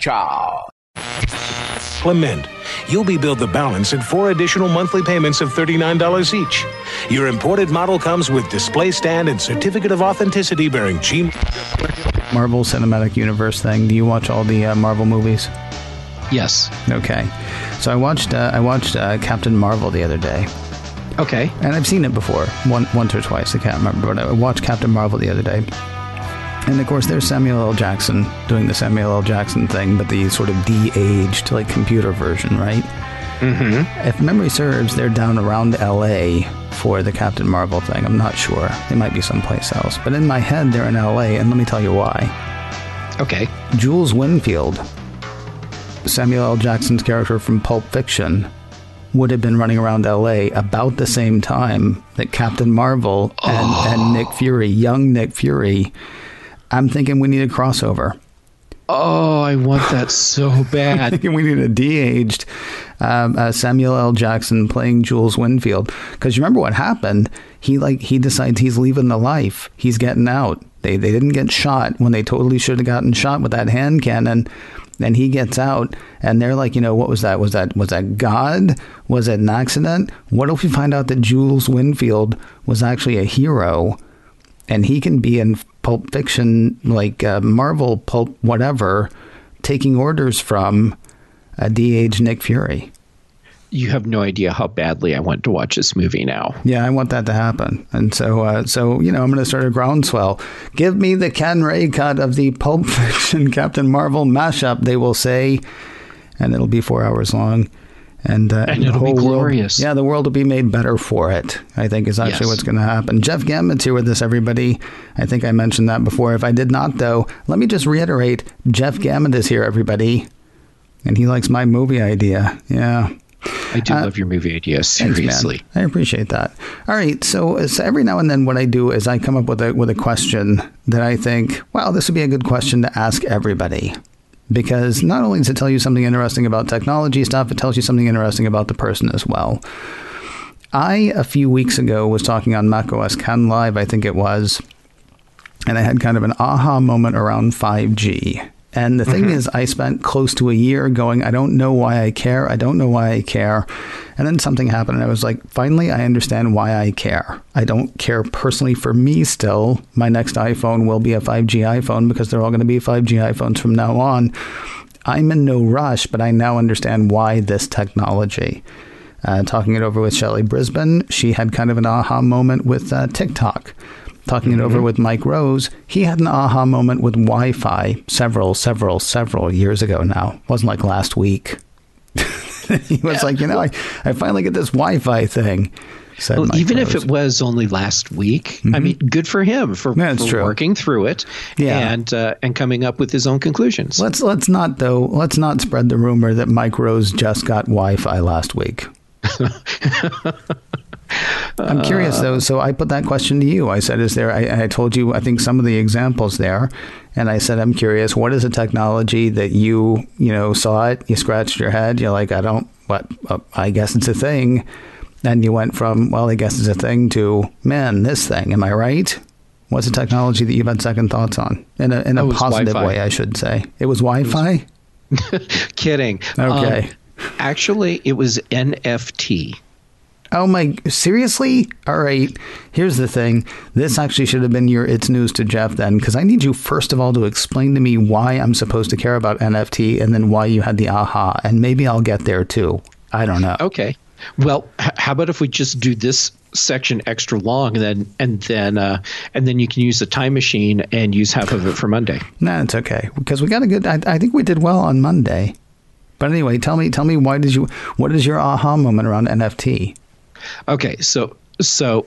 Ciao. Clement, you'll be billed the balance at 4 additional monthly payments of $39 each. Your imported model comes with display stand and certificate of authenticity bearing G. Marvel Cinematic Universe thing. Do you watch all the Marvel movies? Yes. Okay. So I watched Captain Marvel the other day. Okay. And I've seen it before, once or twice. I can't remember, but I watched Captain Marvel the other day. And of course, there's Samuel L. Jackson doing the Samuel L. Jackson thing, but the sort of de-aged, like, computer version, right? Mm-hmm. If memory serves, they're down around L.A. for the Captain Marvel thing. I'm not sure. They might be someplace else. But in my head, they're in L.A., and let me tell you why. Okay. Jules Winfield, Samuel L. Jackson's character from Pulp Fiction, would have been running around L.A. about the same time that Captain Marvel and Nick Fury, young Nick Fury. I'm thinking we need a crossover. Oh, I want that so bad. We need a de-aged Samuel L. Jackson playing Jules Winfield. Because you remember what happened? He decides he's leaving the life. He's getting out. They didn't get shot when they totally should have gotten shot with that hand cannon. And he gets out, and they're like, what was that? Was that God? Was it an accident? What if we find out that Jules Winfield was actually a hero, and he can be in Pulp Fiction, like Marvel Pulp whatever, taking orders from a de-aged Nick Fury? You have no idea how badly I want to watch this movie now. Yeah, I want that to happen. And so I'm going to start a groundswell. Give me the Ken Ray cut of the Pulp Fiction Captain Marvel mashup, they will say. And it'll be 4 hours long. And it'll be glorious. The world will be made better for it, I think, is actually what's going to happen. Jeff Gamet's here with us, everybody. I think I mentioned that before. If I did not, though, let me just reiterate. Jeff Gamet is here, everybody. And he likes my movie idea. Yeah. I do love your movie ideas. Seriously. Thanks, I appreciate that. All right. So every now and then what I do is I come up with a question that I think, well, this would be a good question to ask everybody. Because not only does it tell you something interesting about technology stuff, it tells you something interesting about the person as well. A few weeks ago, was talking on macOS 10 Live, I think it was, and I had kind of an aha moment around 5G. And the thing is, I spent close to a year going, I don't know why I care. I don't know why I care. And then something happened, and I was like, finally, I understand why I care. I don't care personally for me still. My next iPhone will be a 5G iPhone because they're all going to be 5G iPhones from now on. I'm in no rush, but I now understand why this technology. Talking it over with Shelley Brisbane, she had kind of an aha moment with TikTok. Talking it over with Mike Rose, he had an aha moment with Wi-Fi several years ago now. It wasn't like last week. He was like, I finally get this Wi-Fi thing. Well, even if it was only last week, I mean, good for him for working through it and coming up with his own conclusions. Let's not spread the rumor that Mike Rose just got Wi-Fi last week. I'm curious, though. So I put that question to you. I said, I told you, I think, some of the examples there. And I said, I'm curious, what is a technology that you saw it, you scratched your head, you're like, I guess it's a thing. And you went from, well, I guess it's a thing to, man, this thing. Am I right? What's a technology that you've had second thoughts on? In a positive Wi-Fi way, I should say. It was Wi-Fi? Kidding. Okay. Actually, it was NFT. Oh my, seriously? All right. Here's the thing. This actually should have been your It's News to Jeff then, because I need you first of all to explain to me why I'm supposed to care about NFT and then why you had the aha. And maybe I'll get there too. I don't know. Okay. Well, how about if we just do this section extra long and then you can use the time machine and use half of it for Monday. No, it's okay. Because we got a good, I think we did well on Monday. But anyway, tell me what is your aha moment around NFT? Okay, so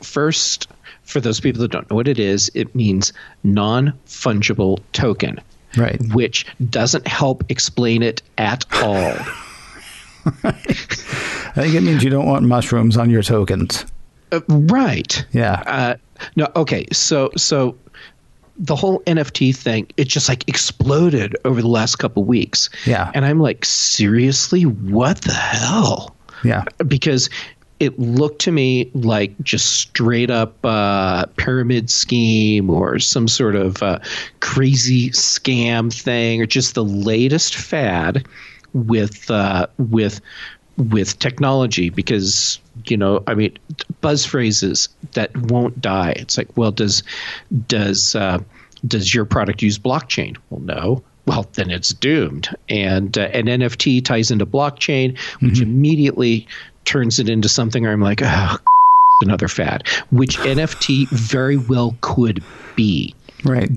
first, for those people that don't know what it is, it means non-fungible token, right? Which doesn't help explain it at all. I think it means you don't want mushrooms on your tokens. Right. Yeah. No. Okay. So the whole NFT thing, it just like exploded over the last couple of weeks. Yeah. And I'm like, seriously, what the hell? Yeah. Because it looked to me like just straight up pyramid scheme or some sort of crazy scam thing, or just the latest fad with technology. Because buzz phrases that won't die. It's like, well, does your product use blockchain? Well, no. Well, then it's doomed. And an NFT ties into blockchain, which immediately turns it into something where I'm like, oh, another fad, which NFT very well could be. Right.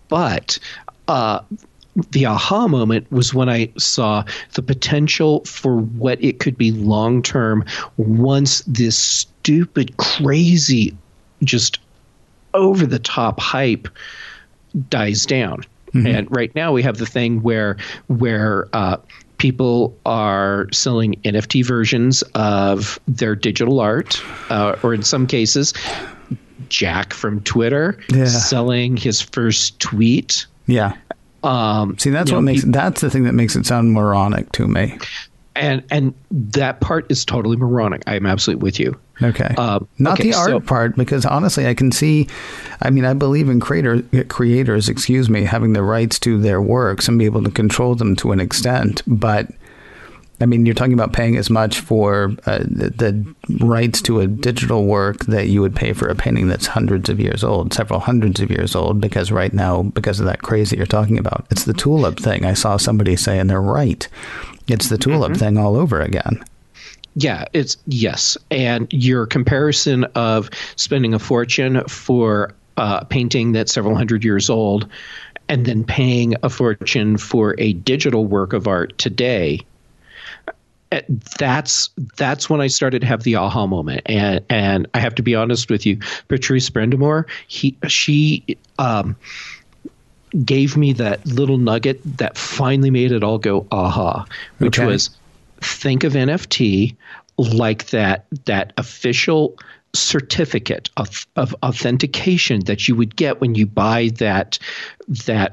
But the aha moment was when I saw the potential for what it could be long term once this stupid, crazy, just over the top hype dies down. And right now we have the thing where people are selling NFT versions of their digital art, or in some cases, Jack from Twitter selling his first tweet. Yeah. See, that's that's the thing that makes it sound moronic to me. And that part is totally moronic. I'm absolutely with you. Okay. Not the art part, because honestly, I can see, I believe in creators, having the rights to their works and be able to control them to an extent. But you're talking about paying as much for the rights to a digital work that you would pay for a painting that's hundreds of years old, several hundreds of years old, because right now, because of that craze that you're talking about, it's the tulip thing. I saw somebody say, and they're right. It's the tulip thing all over again. Yeah, yes. And your comparison of spending a fortune for a painting that's several hundred years old and then paying a fortune for a digital work of art today, that's when I started to have the aha moment. And I have to be honest with you, Patrice Brendamore, she gave me that little nugget that finally made it all go aha, which was, think of NFT like that official certificate of authentication that you would get when you buy that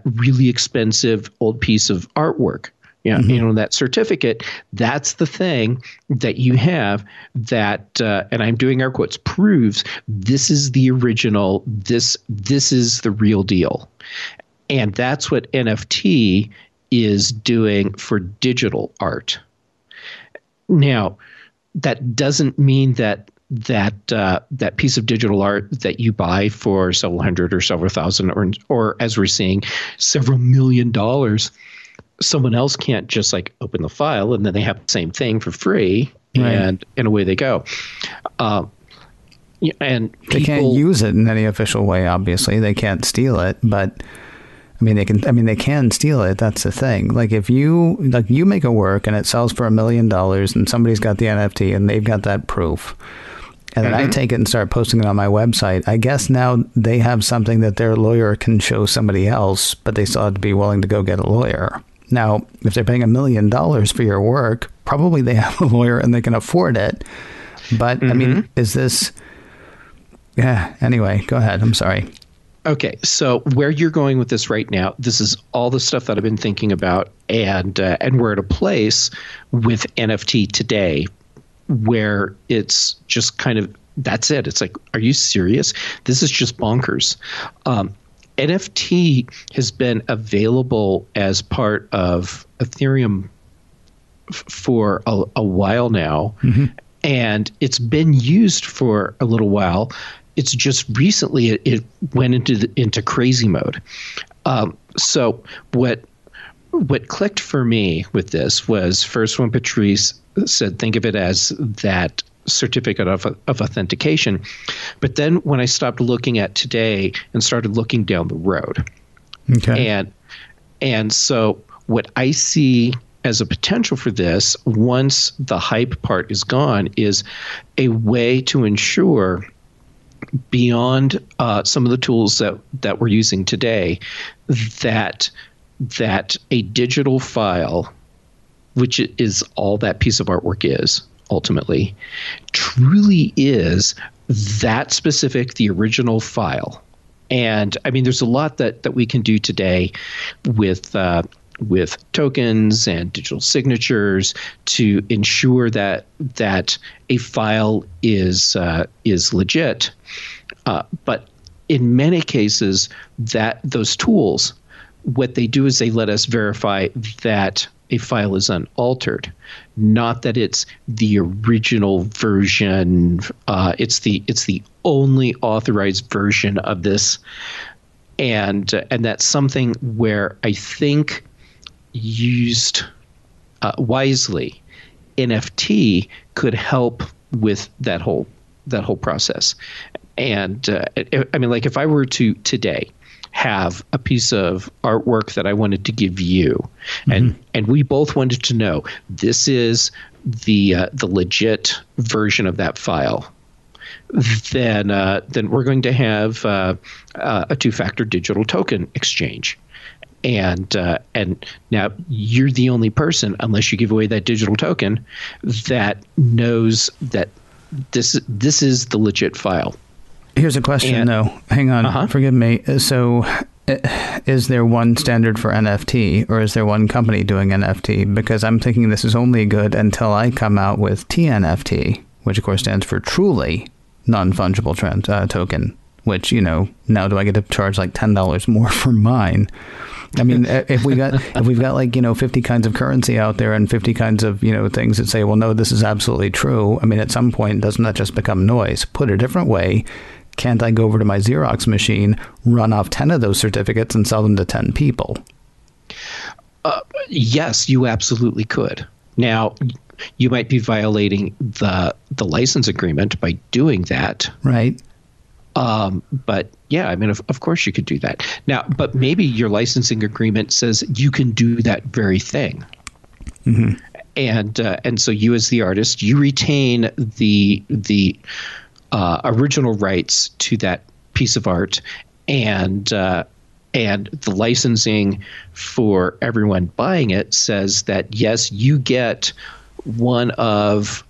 really expensive old piece of artwork. Yeah, that certificate, that's the thing that you have that, and I'm doing air quotes, proves this is the original, this is the real deal. And that's what NFT is doing for digital art. Now, that doesn't mean that piece of digital art that you buy for several hundred or several thousand, or as we're seeing, several $1 million, someone else can't just like open the file and then they have the same thing for free, and away they go. And they can't use it in any official way. Obviously, they can't steal it, but they can steal it. That's the thing. Like if you make a work and it sells for $1 million and somebody's got the NFT and they've got that proof, and then I take it and start posting it on my website, I guess now they have something that their lawyer can show somebody else, but they still have to be willing to go get a lawyer. Now, if they're paying $1 million for your work, probably they have a lawyer and they can afford it. But is this? Yeah. Anyway, go ahead. I'm sorry. Okay, so where you're going with this right now, this is all the stuff that I've been thinking about, and we're at a place with NFT today where it's just kind of, that's it. It's like, are you serious? This is just bonkers. NFT has been available as part of Ethereum for a while now, and it's been used for a little while. It's just recently it went into crazy mode. So what clicked for me with this was first when Patrice said, think of it as that certificate of authentication. But then when I stopped looking at today and started looking down the road. Okay. And so what I see as a potential for this, once the hype part is gone, is a way to ensure beyond some of the tools that we're using today, that a digital file, which is all that piece of artwork is ultimately, truly is that specific, the original file. And I mean, there's a lot that we can do today with tokens and digital signatures to ensure that a file is legit. But in many cases, that those tools, what they do is they let us verify that a file is unaltered, not that it's the original version. It's the only authorized version of this, and that's something where I think used wisely, NFT could help with that whole process. And I mean, like if I were to today have a piece of artwork that I wanted to give you, and we both wanted to know this is the legit version of that file, then we're going to have a two-factor digital token exchange. And now you're the only person, unless you give away that digital token, that knows that this is the legit file. Here's a question, though. Hang on. Forgive me. So is there one standard for NFT, or is there one company doing NFT? Because I'm thinking this is only good until I come out with TNFT, which of course stands for truly non-fungible token, which, now do I get to charge like $10 more for mine? I mean, if we've got like, 50 kinds of currency out there and 50 kinds of, things that say, well, no, this is absolutely true. I mean, at some point, doesn't that just become noise? Put a different way. Can't I go over to my Xerox machine, run off 10 of those certificates and sell them to 10 people? Yes, you absolutely could. Now, you might be violating the license agreement by doing that. Right. But yeah, I mean, of course you could do that. Now, but maybe your licensing agreement says you can do that very thing. Mm-hmm. And so you, as the artist, you retain the original rights to that piece of art, and the licensing for everyone buying it says that yes, you get one of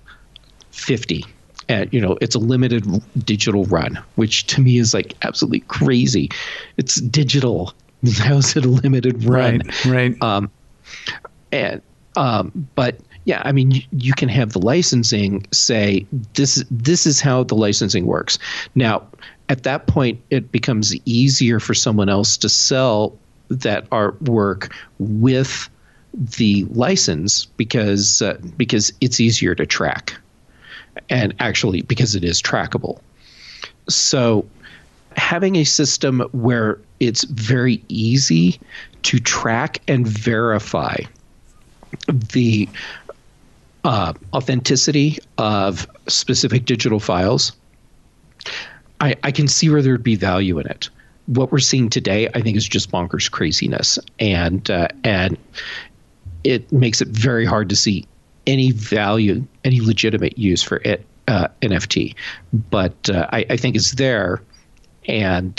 50. And, it's a limited digital run, which to me is like absolutely crazy. It's digital. How is it a limited run? Right. But yeah, I mean, you can have the licensing say this is how the licensing works. Now, at that point, it becomes easier for someone else to sell that artwork with the license because it's easier to track. And actually, because it is trackable. So having a system where it's very easy to track and verify the authenticity of specific digital files, I can see where there'd be value in it. What we're seeing today, I think, is just bonkers craziness. And it makes it very hard to see any value, any legitimate use for it, NFT, but I think it's there, and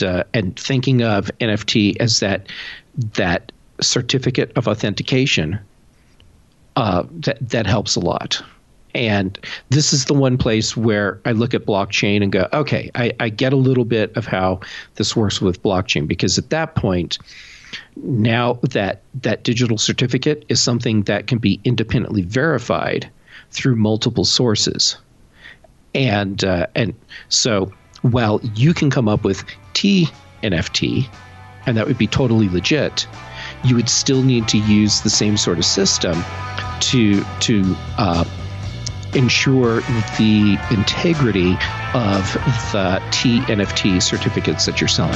thinking of NFT as that certificate of authentication, that helps a lot. And this is the one place where I look at blockchain and go, okay, I get a little bit of how this works with blockchain, because at that point, now that digital certificate is something that can be independently verified through multiple sources. And so while you can come up with TNFT, and that would be totally legit, you would still need to use the same sort of system to ensure the integrity of the TNFT certificates that you're selling.